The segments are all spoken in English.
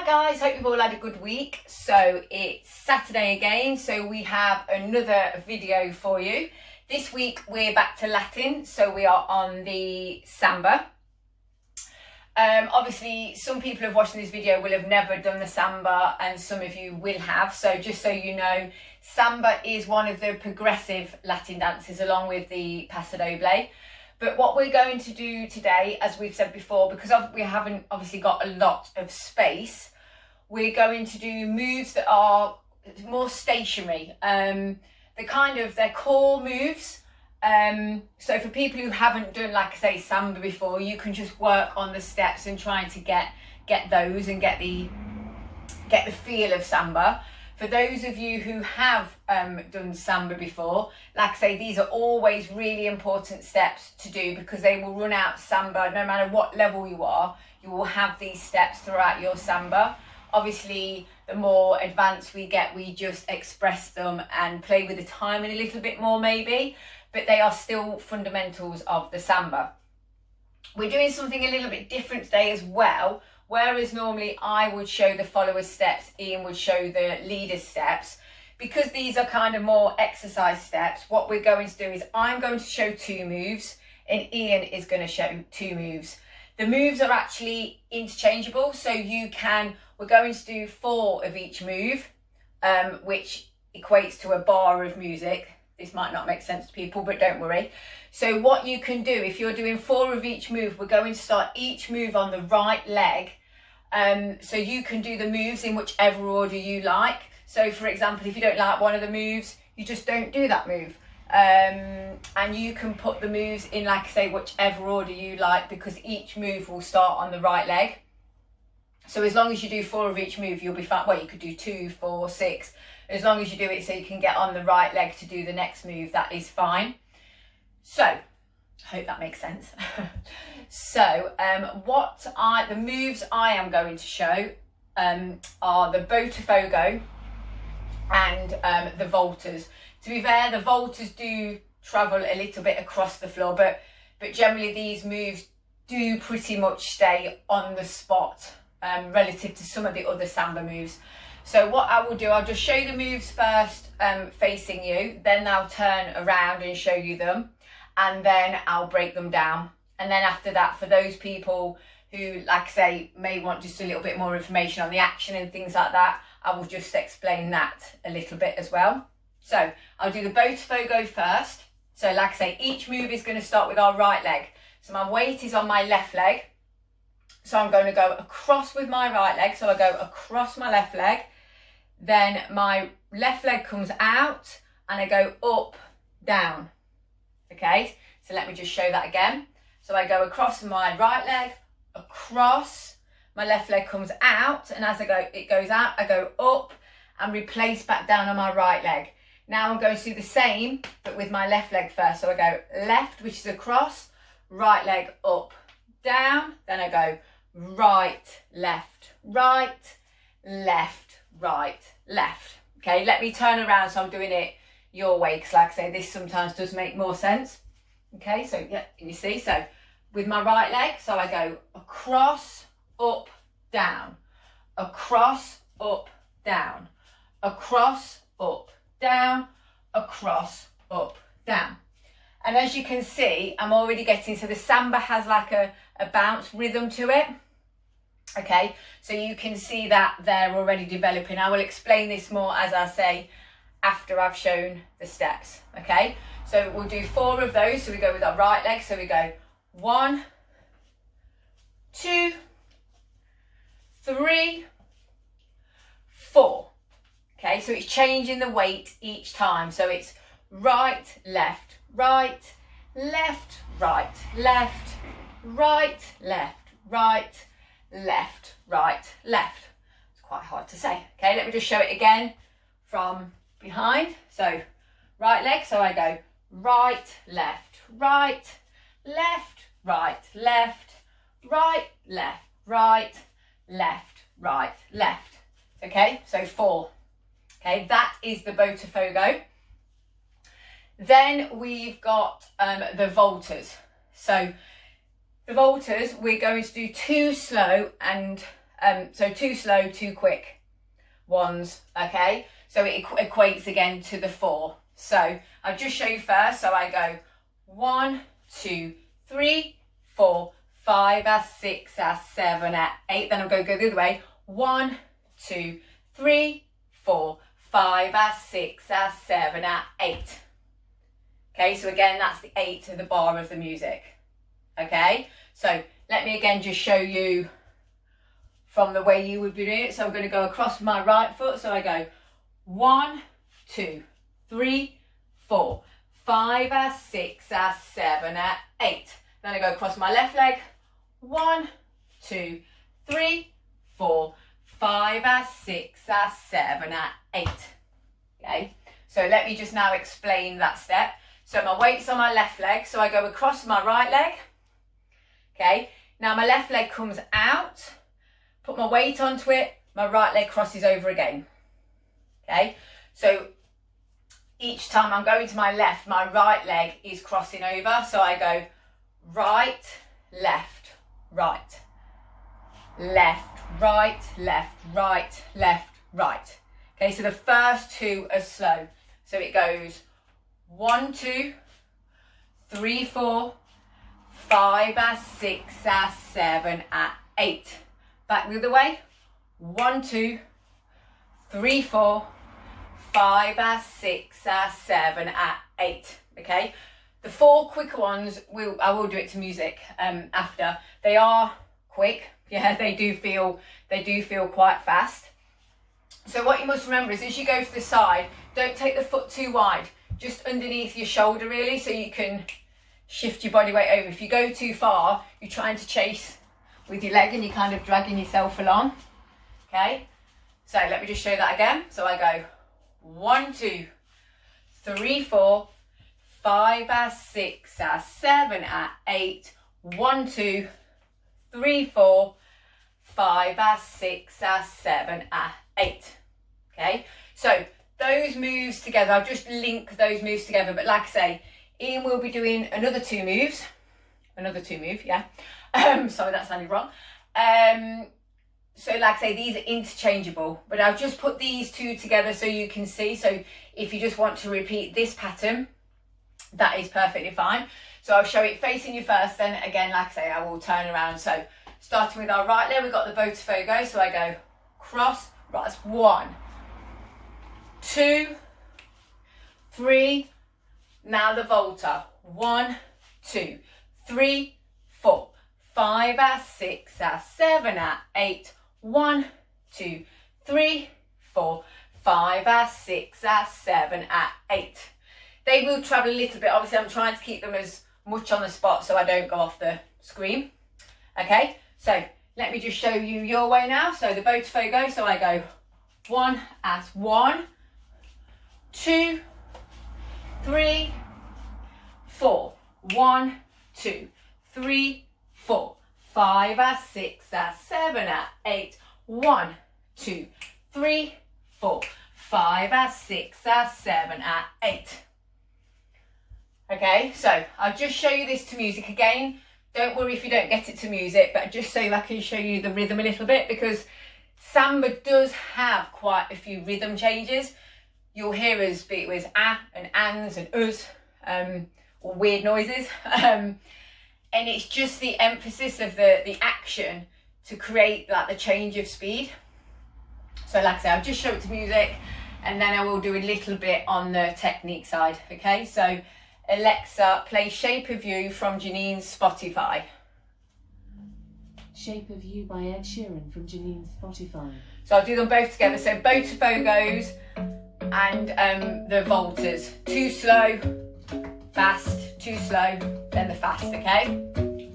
guys, hope you've all had a good week. So it's Saturday again, so we have another video for you. This week we're back to Latin, so we are on the samba. Obviously some people who have watched this video will have never done the samba and some of you will have, so just so you know, samba is one of the progressive Latin dances along with the paso doble. But what we're going to do today, as we've said before, because we haven't obviously got a lot of space, we're going to do moves that are more stationary. They're core moves. So for people who haven't done, like I say, samba before, you can just work on the steps and trying to get those and get the feel of samba. For those of you who have done samba before, like I say, these are always really important steps to do because they will run out samba. No matter what level you are, you will have these steps throughout your samba. Obviously, the more advanced we get, we just express them and play with the timing a little bit more maybe, but they are still fundamentals of the samba. We're doing something a little bit different today as well. Whereas normally I would show the follower's steps, Ian would show the leader's steps. Because these are kind of more exercise steps, what we're going to do is I'm going to show 2 moves and Ian is going to show 2 moves. The moves are actually interchangeable, so we're going to do 4 of each move, which equates to a bar of music. This might not make sense to people, but don't worry. So what you can do, if you're doing 4 of each move, we're going to start each move on the right leg. So you can do the moves in whichever order you like. So for example, if you don't like one of the moves, you just don't do that move. And you can put the moves in, like I say, whichever order you like, because each move will start on the right leg. So as long as you do 4 of each move, you'll be fine. Well, you could do 2, 4, 6. As long as you do it so you can get on the right leg to do the next move, that is fine. So, I hope that makes sense. So, the moves I am going to show are the Botafogo and the Voltas. To be fair, the Voltas do travel a little bit across the floor, but generally these moves do pretty much stay on the spot relative to some of the other samba moves. So what I will do, I'll just show you the moves first facing you, then I'll turn around and show you them, and then I'll break them down. And then after that, for those people who, like I say, may want just a little bit more information on the action and things like that, I will just explain that a little bit as well. So I'll do the Botafogo first. So like I say, each move is going to start with our right leg. So my weight is on my left leg. So I'm going to go across with my right leg. So I go across my left leg. Then my left leg comes out and I go up, down. Okay, so let me just show that again. So I go across my right leg, across, my left leg comes out, and as it goes out, I go up and replace back down on my right leg. Now I'm going to do the same, but with my left leg first. So I go left, which is across, right leg up, down, then I go right, left, right, right, left. Okay, let me turn around so I'm doing it your way, because like I say, this sometimes does make more sense. Okay, so yeah, you see, so with my right leg, so I go across, up, down, across, up, down, across, up, down, across, up, down. And as you can see, I'm already getting, so the samba has like a bounce rhythm to it. Okay, so you can see that they're already developing. I will explain this more, as I say, after I've shown the steps. Okay, so we'll do 4 of those. So we go with our right leg. So we go 1, 2, 3, 4. Okay, so it's changing the weight each time. So it's right, left, right, left, right, left, right, left, right, left, right, left. It's quite hard to say. Okay, let me just show it again from behind. So right leg, so I go right, left, right, left, right, left, right, left, right, left, right, left. Okay, so 4. Okay, that is the Botafogo. Then we've got the Voltas. So the Voltas, we're going to do 2 slow and So 2 slow, 2 quick ones, okay? So it equates again to the 4. So I'll just show you first. So I go 1, 2, 3, 4, 5, 6, 7, 8. Then I'll go the other way. 1, 2, 3, 4, 5, 6, 7, 8. Okay, so again, that's the 8 to the bar of the music. Okay, so let me again just show you from the way you would be doing it. So I'm going to go across my right foot. So I go 1, 2, 3, 4, 5, 6, 7, 8. Then I go across my left leg. 1, 2, 3, 4, 5, 6, 7, 8. Okay, so let me just now explain that step. So my weight's on my left leg, so I go across my right leg. Okay, now my left leg comes out, put my weight onto it, my right leg crosses over again. Okay, so each time I'm going to my left, my right leg is crossing over. So I go right, left, right, left, right, left, right, left, right. Okay, so the first 2 are slow. So it goes 1, 2, 3, 4, 5, 6, 7, 8. Back the other way. 1, 2, 3, 4, 5, 6, 7, 8. Okay. The 4 quicker ones I will do it to music after. They are quick. Yeah, they do feel quite fast. So what you must remember is as you go to the side, don't take the foot too wide, just underneath your shoulder really, so you can shift your body weight over. If you go too far, you're trying to chase with your leg and you're kind of dragging yourself along. Okay, so let me just show that again. So I go 1, 2, 3, 4, 5, 6, 7, 8. 1, 2, 3, 4, 5, 6, 7, 8. Okay, so those moves together, I'll just link those moves together. But like I say, Ian will be doing another 2 moves. Yeah. Sorry, that sounded wrong. So like I say, these are interchangeable, but I'll just put these 2 together so you can see. So if you just want to repeat this pattern, that is perfectly fine. So I'll show it facing you first, then again, like I say, I will turn around. So starting with our right leg, we've got the Botafogo. So I go cross, right, that's 1, 2, 3, now the Volta. 1, 2, 3, 4, 5, 6, 7, 8. 1, 2, 3, 4, 5, 6, 7, 8. They will travel a little bit. Obviously, I'm trying to keep them as much on the spot so I don't go off the screen. Okay, so let me just show you your way now. So the Botafogo, so I go 1 as 1, 2, 3, 4. 1, 2, 3, 4, 5, 6, 7, 8. 1, 2, 3, 4, 5, 6, 7, 8. Okay, so I'll just show you this to music again. Don't worry if you don't get it to music, but just so I can show you the rhythm a little bit, because samba does have quite a few rhythm changes. You'll hear us beat with and ands and us, or weird noises. And it's just the emphasis of the action to create like the change of speed. So like I say, I'll just show it to music and then I will do a little bit on the technique side. Okay, so Alexa, play Shape of You from Janine's Spotify. Shape of You by Ed Sheeran from Janine's Spotify. So I'll do them both together. So Botafogos and the Voltas. 2 slow, fast, 2 slow, then the fast, okay?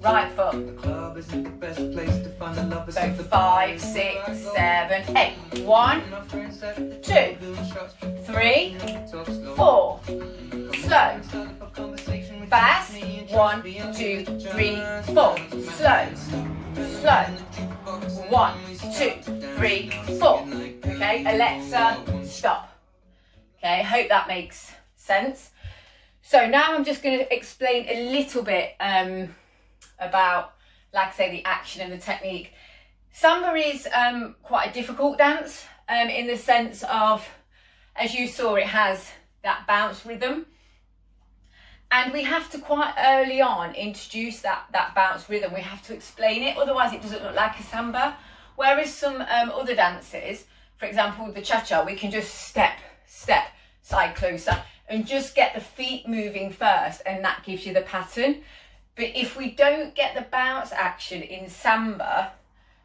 Right foot. The club isn't the best place to find the lovers. So 5, 6, 7, 8. 1, 2, 3, 4. Slow. Fast. 1, 2, 3, 4. Slow. Slow. 1, 2, 3, 4. Okay, Alexa, stop. Okay, I hope that makes sense. So now I'm just going to explain a little bit about, like I say, the action and the technique. Samba is quite a difficult dance in the sense of, as you saw, it has that bounce rhythm. And we have to quite early on introduce that bounce rhythm. We have to explain it, otherwise it doesn't look like a samba. Whereas some other dances, for example the cha-cha, we can just step, side closer, and just get the feet moving first, and that gives you the pattern. But if we don't get the bounce action in samba,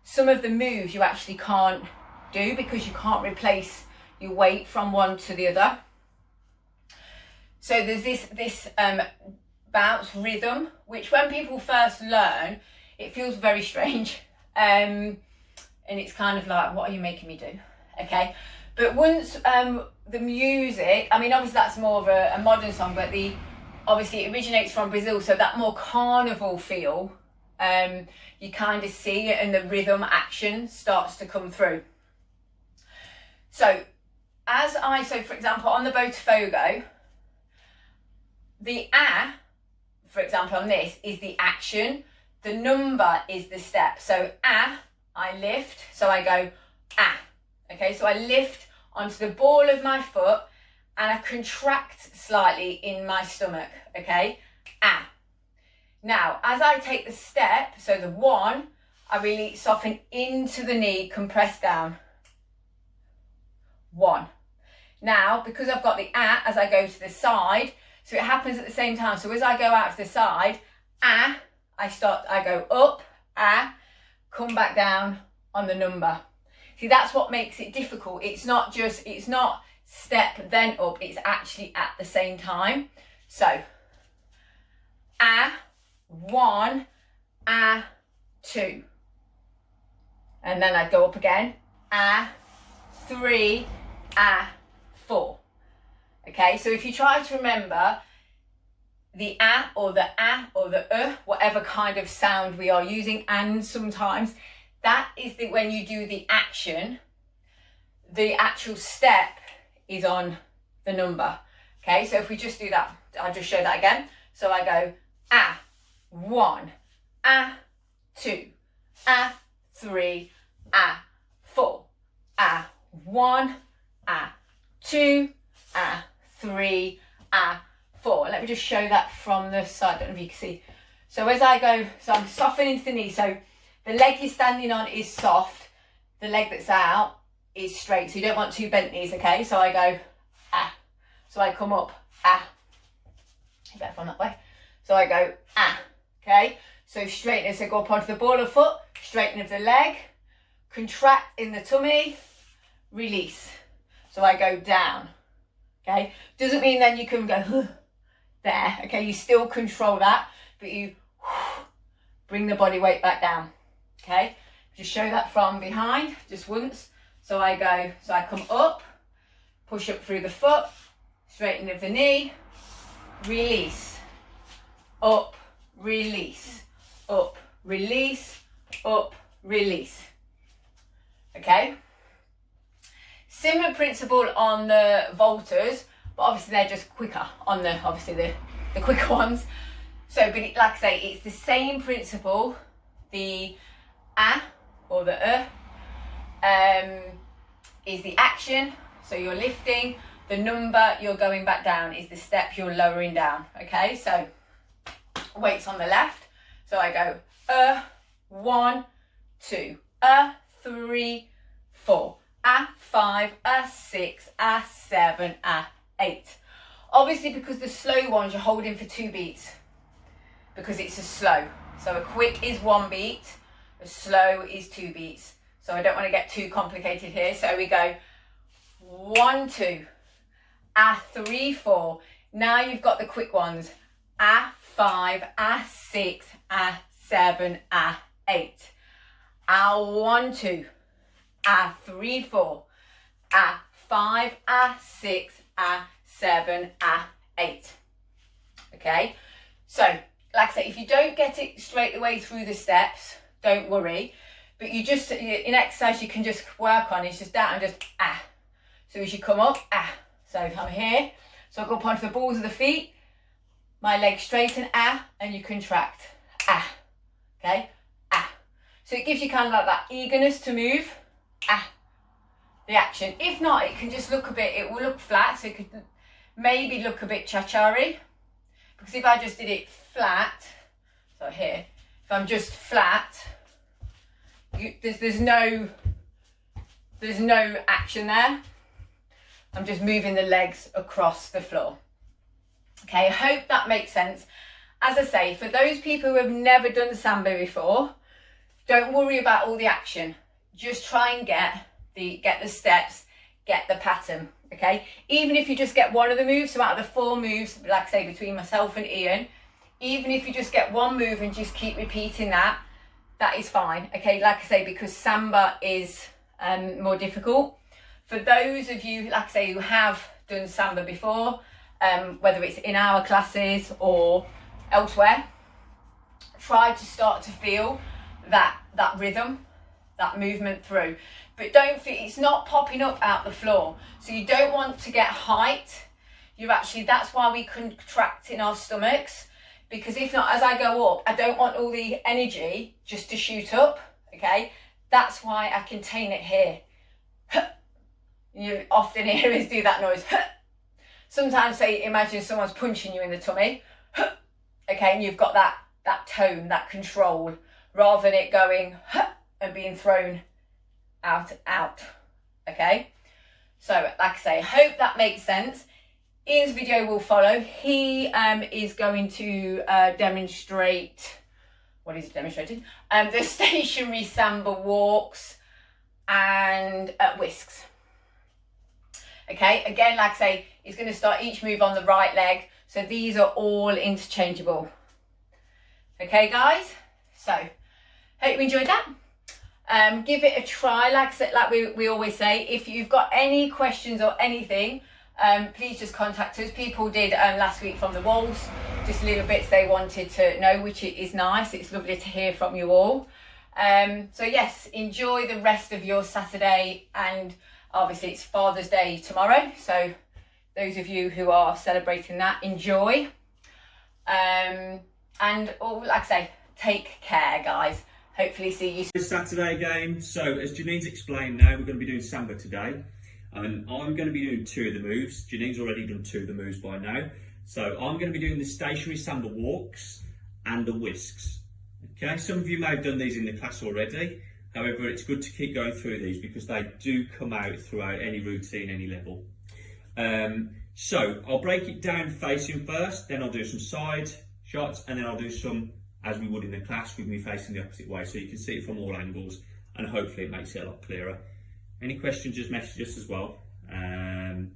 some of the moves you actually can't do because you can't replace your weight from one to the other. So there's this bounce rhythm, which when people first learn, it feels very strange. And it's kind of like, what are you making me do? Okay. But once the music, I mean, obviously that's more of a modern song, but obviously it originates from Brazil, so that more carnival feel, you kind of see it, and the rhythm action starts to come through. So for example, on the Botafogo, the for example, on this is the action, the number is the step. So I lift, so I go okay, so I lift onto the ball of my foot and I contract slightly in my stomach, okay, Now, as I take the step, so the 1, I really soften into the knee, compress down, 1. Now, because I've got the as I go to the side, so it happens at the same time. So as I go out to the side, I go up, come back down on the number. See, that's what makes it difficult. It's not step then up, it's actually at the same time. So, 1, 2. And then I go up again, 3, 4. Okay, so if you try to remember the or the whatever kind of sound we are using, and sometimes that is when you do the action, the actual step is on the number. Okay, so if we just do that, I'll just show that again. So I go 1, 2, 3, 4, 1, 2, 3, 4. Let me just show that from the side. I don't know if you can see. So as I go, so I'm softening into the knee. So the leg you're standing on is soft. The leg that's out is straight. So you don't want 2 bent knees, okay? So I go, So I come up, better from that way. So I go, okay? So straighten, so go up onto the ball of foot, straighten of the leg, contract in the tummy, release. So I go down, okay? Doesn't mean then you can go there, okay? You still control that, but you bring the body weight back down, okay? Just show that from behind, just once. So I go, so I come up, push up through the foot, straighten of the knee, release, up, release, up, release, up, release, okay? Similar principle on the Voltas, but obviously they're just quicker on the, obviously the quicker ones. So, but like I say, it's the same principle. The or the is the action, so you're lifting. The number you're going back down is the step you're lowering down, okay? So weights on the left, so I go 1, 2, 3, 4, 5, 6, 7, 8. Obviously, because the slow ones you're holding for 2 beats, because it's a slow. So a quick is 1 beat, a slow is 2 beats. So I don't want to get too complicated here. So we go 1, 2, 3, 4. Now you've got the quick ones. 5, 6, 7, 8. 1, 2, 3, 4. 5, 6, 7, 8. Okay. So, like I say, if you don't get it straight the way through the steps, don't worry. But you just, in exercise, you can just work on, it's just down and just So as you come up, So I'm here. So I go up onto the balls of the feet, my legs straighten, and you contract, Okay, So it gives you kind of like that eagerness to move. The action. If not, it can just look a bit, it will look flat, so it could maybe look a bit cha-cha-y. Because if I just did it flat, so here, if I'm just flat, there's no action there. I'm just moving the legs across the floor. Okay, I hope that makes sense. As I say, for those people who have never done Samba before, don't worry about all the action. Just try and get the steps, get the pattern, okay? Even if you just get one of the moves, so out of the 4 moves, like I say, between myself and Ian, even if you just get one move and just keep repeating that, that is fine, okay? Like I say, because Samba is more difficult. For those of you, like I say, who have done Samba before, whether it's in our classes or elsewhere, try to start to feel that rhythm, that movement through. But don't feel, it's not popping up out the floor. So you don't want to get height. You're actually, that's why we contract in our stomachs. Because if not, as I go up, I don't want all the energy just to shoot up, okay? That's why I contain it here. You often hear us do that noise. Sometimes say, imagine someone's punching you in the tummy. Okay, and you've got that tone, that control, rather than it going and being thrown out, okay? So, like I say, hope that makes sense. Ian's video will follow. He is going to demonstrate, what is he demonstrating? The stationary Samba walks and whisks. Okay, again, like I say, he's going to start each move on the right leg. So these are all interchangeable. Okay, guys? So, hope you enjoyed that. Give it a try, like we always say. If you've got any questions or anything, please just contact us. People did last week from the walls, just little bits they wanted to know, which is nice. It's lovely to hear from you all. So yes, enjoy the rest of your Saturday, and obviously it's Father's Day tomorrow, so those of you who are celebrating that, enjoy. And like I say, take care, guys. Hopefully see you This Saturday game. So as Janine's explained now, we're going to be doing Samba today. And I'm going to be doing 2 of the moves. Janine's already done 2 of the moves by now. So I'm going to be doing the stationary Samba walks and the whisks. Okay, some of you may have done these in the class already. However, it's good to keep going through these because they do come out throughout any routine, any level. So I'll break it down facing first, then I'll do some side shots, and then I'll do some as we would in the class with me facing the opposite way, so you can see it from all angles, and hopefully it makes it a lot clearer. Any questions, just message us as well. Anything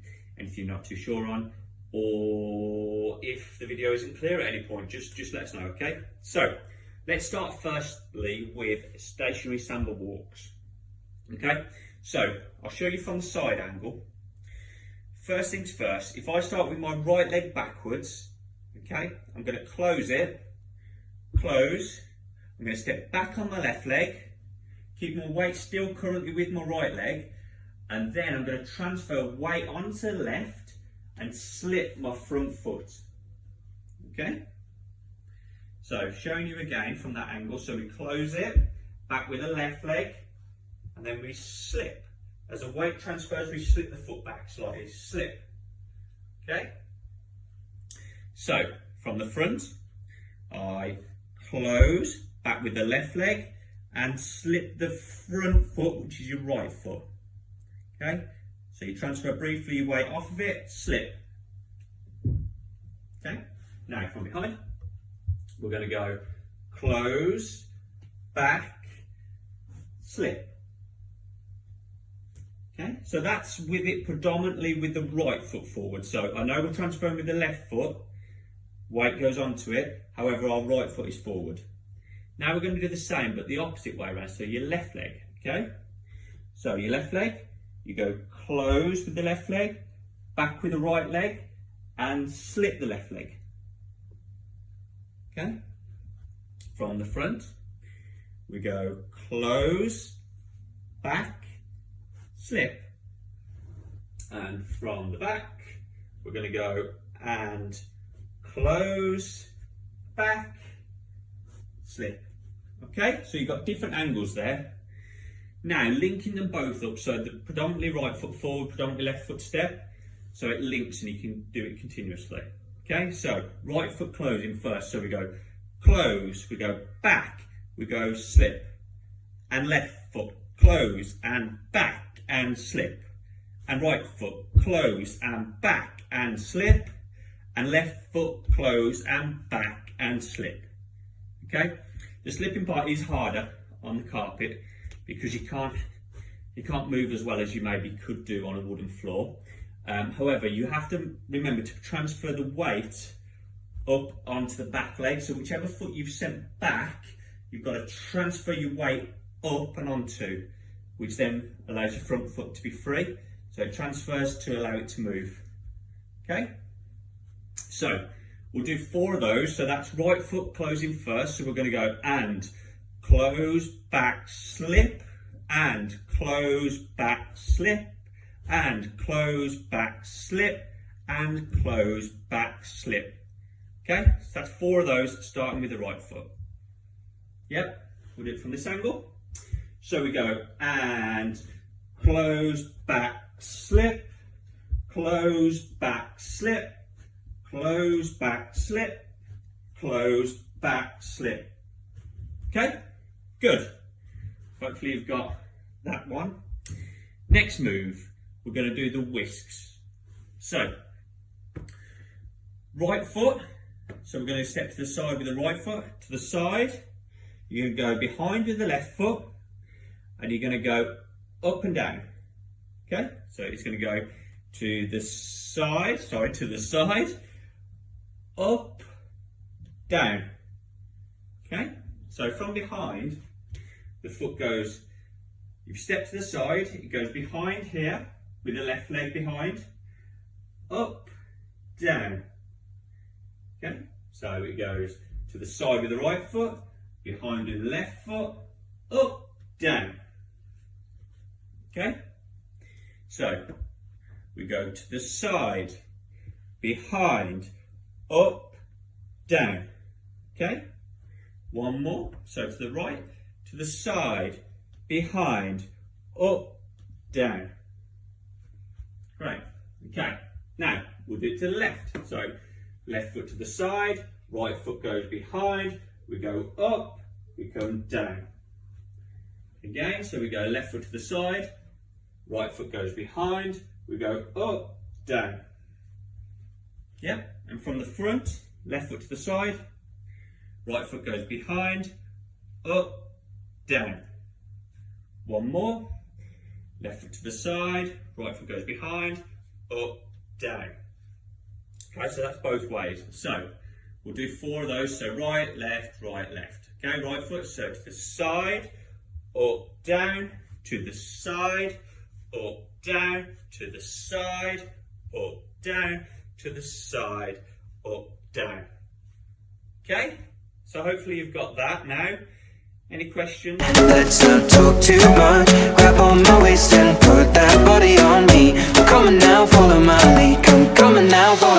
you're not too sure on, or if the video isn't clear at any point, just let us know, okay? So let's start firstly with stationary Samba walks. Okay, so I'll show you from the side angle. First things first, if I start with my right leg backwards, okay, I'm going to close it, close, I'm going to step back on my left leg, keep my weight still currently with my right leg, and then I'm going to transfer weight onto the left and slip my front foot. Okay? So showing you again from that angle, so we close it, back with the left leg, and then we slip. As the weight transfers, we slip the foot back slightly, slip. Okay? So from the front, I close, back with the left leg, and slip the front foot, which is your right foot. Okay? So you transfer briefly your weight off of it, slip. Okay? Now from behind, we're going to go close, back, slip. Okay, so that's with it predominantly with the right foot forward. So I know we're transferring with the left foot, weight goes onto it, however our right foot is forward. Now we're going to do the same but the opposite way around, so your left leg, okay? So your left leg, you go close with the left leg, back with the right leg, and slip the left leg. Okay? From the front, we go close, back, slip. And from the back, we're going to go and close, back, slip. Okay, so you've got different angles there. Now linking them both up, so the predominantly right foot forward, predominantly left foot step, so it links and you can do it continuously. Okay, so right foot closing first, so we go close, we go back, we go slip, and left foot close and back and slip, and right foot close and back and slip, and left foot close and back and slip. Okay, the slipping part is harder on the carpet because you can't move as well as you maybe could do on a wooden floor. However, you have to remember to transfer the weight up onto the back leg. So whichever foot you've sent back, you've got to transfer your weight up and onto, which then allows your front foot to be free. So it transfers to allow it to move. Okay? So we'll do 4 of those. So that's right foot closing first. So we're going to go and close, back, slip, and close, back, slip, and close, back, slip, and close, back, slip. Okay, so that's 4 of those, starting with the right foot. Yep, we'll do it from this angle. So we go and close, back, slip, close, back, slip, close, back, slip, close, back, slip. Okay, good. Hopefully you've got that one. Next move, we're going to do the whisks. So, right foot. So we're going to step to the side with the right foot, to the side. You're going to go behind with the left foot, and you're going to go up and down. Okay, so it's going to go to the side, to the side, up, down. Okay, so from behind, the foot goes, if you step to the side, it goes behind here, with the left leg behind, up, down. Okay, so it goes to the side with the right foot, behind with the left foot, up, down. Okay, so we go to the side, behind, up, down. Okay, one more, so to the right, to the side, behind, up, down. Right, okay, now we'll do it to the left. So left foot to the side, right foot goes behind, we go up, we come down. Again, so we go left foot to the side, right foot goes behind, we go up, down. Yep, and from the front, left foot to the side, right foot goes behind, up, down. One more, left foot to the side, right foot goes behind, up, down. Okay, so that's both ways. So we'll do 4 of those. So right, left, right, left. Okay, right foot, so to the side, up, down, to the side, up, down, to the side, up, down, to the side, up, down. Okay, so hopefully you've got that now. Any questions? Let's not talk too much. Grab on my waist and put that body on me. I'm coming now, follow my lead. Come coming now, follow